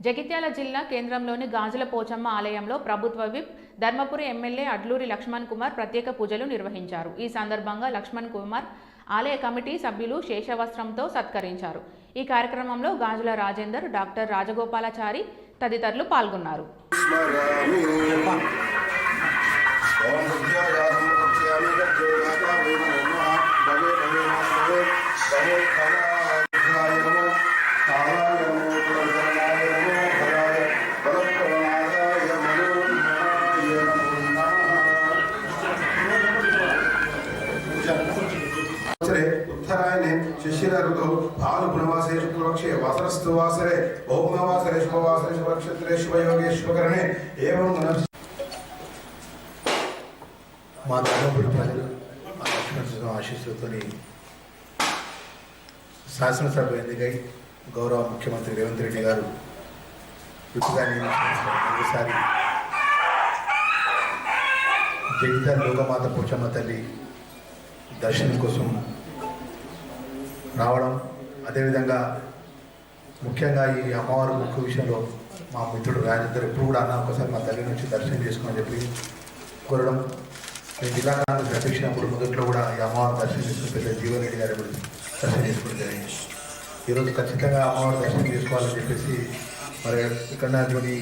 జగిత్యాల జిల్లా కేంద్రంలోని గాజుల పోచమ్మ ఆలయంలో ప్రభుత్వ విప్ ధర్మపురి ఎమ్మెల్యే అడ్లూరి లక్ష్మణ్ కుమార్ ప్రత్యేక పూజలు నిర్వహించారు. ఈ సందర్భంగా లక్ష్మణ్ కుమార్ ఆలయ కమిటీ సభ్యులు శేషవస్త్రంతో సత్కరించారు. ఈ కార్యక్రమంలో గాజుల రాజేందర్, డాక్టర్ రాజగోపాలాచారి తదితరులు పాల్గొన్నారు. उत्तरायणे शिशिर ऋतु भानु पुनवासे शुक्लपक्षे वासरस्तु वासरे भौमवासरे शुभवासरे शुभनक्षत्रे शुभयोगे शुभकरणे एवं మా ధర్మపురి ప్రజలు లక్ష్మణ ఆశీస్సులతో శాసనసభ ఎన్నికై గౌరవ ముఖ్యమంత్రి రేవంత్ రెడ్డి గారు విప్పుగా నియమించారు. జగిత్యాల లోకమాత పోచమ్మ తల్లి దర్శనం కోసం రావడం, అదేవిధంగా ముఖ్యంగా ఈ అమ్మవారి ముఖ్య విషయంలో మా మిత్రుడు రాజేందర్ ఎప్పుడు కూడా అన్న ఒకసారి మా తల్లి నుంచి దర్శనం చేసుకోమని చెప్పి కోరడం, నేను జిల్లా కాంగ్రెస్ అధ్యక్షుడు మొదట్లో కూడా ఈ అమ్మవారి దర్శనం చేసుకుని పెద్ద జీవన్ రెడ్డి గారి దర్శనం చేసుకోవడం జరిగింది. ఈరోజు ఖచ్చితంగా అమ్మవారి దర్శనం చేసుకోవాలని చెప్పేసి మరి ఇక్కడ కొన్ని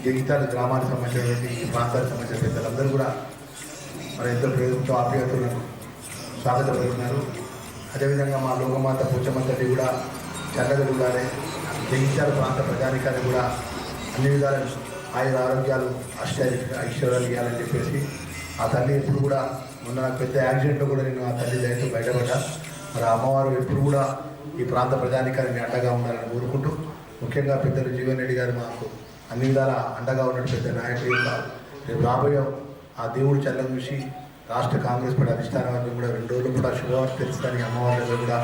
జగిత్యాల గ్రామానికి సంబంధించినటువంటి ఈ ప్రాంతానికి సంబంధించిన పెద్దలందరూ కూడా మరి ఎంతో ప్రేమతో ఆప్యాయతలను స్వాగతపడుతున్నారు. అదేవిధంగా మా లోకమాత పోచమ్మ తల్లి కూడా చల్లగా ఉండాలి, జగిత్యాల ప్రాంత ప్రజానికాన్ని కూడా అన్ని విధాల ఆయుర ఆరోగ్యాలు ఐశ్వర్యాలు ఇవ్వాలని చెప్పేసి ఆ తల్లి ఎప్పుడు కూడా మొన్న పెద్ద యాక్సిడెంట్లో కూడా నేను ఆ తల్లి దయతో బయటపడ్డా. మరి అమ్మవారు ఎప్పుడు కూడా ఈ ప్రాంత ప్రజానికాన్ని అండగా ఉండాలని కోరుకుంటూ, ముఖ్యంగా పెద్దలు జీవన్ రెడ్డి గారు మాకు అన్ని విధాల అండగా ఉన్నట్టు పెద్ద నాయకులు రేపు రాబోయే ఆ దేవుడు చల్లని చూసి రాష్ట్ర కాంగ్రెస్ పార్టీ అధిష్టానాన్ని కూడా 2 రోజులు కూడా శుభవార్త తెలుస్తానికి అమ్మవారి కూడా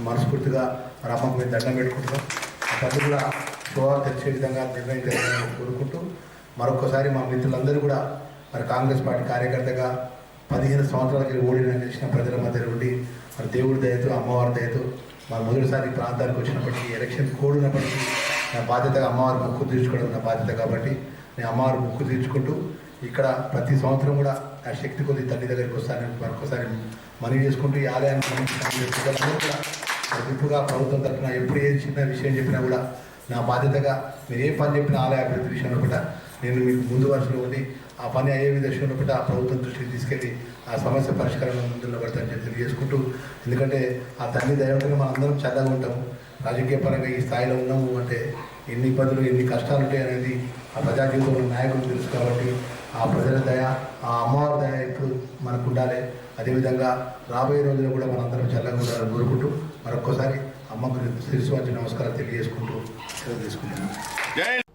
మనస్ఫూర్తిగా మరి అమ్మకు మేము దండం పెట్టుకుంటున్నాం. తల్లి కూడా శుభవార్త తెలిసే విధంగా నిర్ణయం చేయాలని కోరుకుంటూ, మరొకసారి మా మిత్రులందరూ కూడా మరి కాంగ్రెస్ పార్టీ కార్యకర్తగా 15 సంవత్సరాలకి ఓడిన గెలిచిన ప్రజల మధ్య ఉండి మరి దేవుడి దయతో అమ్మవారి దయతో మరి మొదటిసారి ప్రాంతానికి వచ్చినప్పటికీ ఎలక్షన్ కోడినప్పటికీ నా బాధ్యతగా అమ్మవారి ముక్కు తీర్చుకోవడం నా బాధ్యత కాబట్టి నేను అమ్మవారి ముక్కు తీర్చుకుంటూ ఇక్కడ ప్రతి సంవత్సరం కూడా ఆ శక్తి కొద్ది తల్లి దగ్గరికి వస్తానని మరొకసారి మనవి చేసుకుంటూ ఈ ఆలయానికి కూడా విప్పుగా ప్రభుత్వం తరఫున ఎప్పుడు ఏ చిన్న విషయం చెప్పినా కూడా నా బాధ్యతగా మీరు ఏ పని చెప్పినా ఆలయ అభివృద్ధి విషయంలో కూడా నేను మీకు ముందు వరుసలో ఉండి ఆ పని అయ్యే విషయంలో కూడా ఆ ప్రభుత్వం దృష్టికి తీసుకెళ్ళి ఆ సమస్య పరిష్కారంలో ముందులో పడతానని చెప్పి తెలియజేసుకుంటూ, ఎందుకంటే ఆ తల్లి దైవంగా మనందరం చల్లగా ఉంటాము. రాజకీయ పరంగా ఈ స్థాయిలో ఉన్నాము అంటే ఎన్ని ఇబ్బందులు ఎన్ని కష్టాలు ఉంటాయి అనేది ఆ ప్రజా జీవితంలో నాయకులు తెలుసు కాబట్టి ఆ ప్రజల దయ ఆ అమ్మవారి దయ ఎప్పుడు మనకు ఉండాలి. అదేవిధంగా రాబోయే రోజుల్లో కూడా మనందరం చల్లగా ఉండాలని కోరుకుంటూ మరొక్కసారి అమ్మకు శిరస్సు వంచి నమస్కారం తెలియజేసుకుంటూ సెలవు తీసుకుంటున్నాను.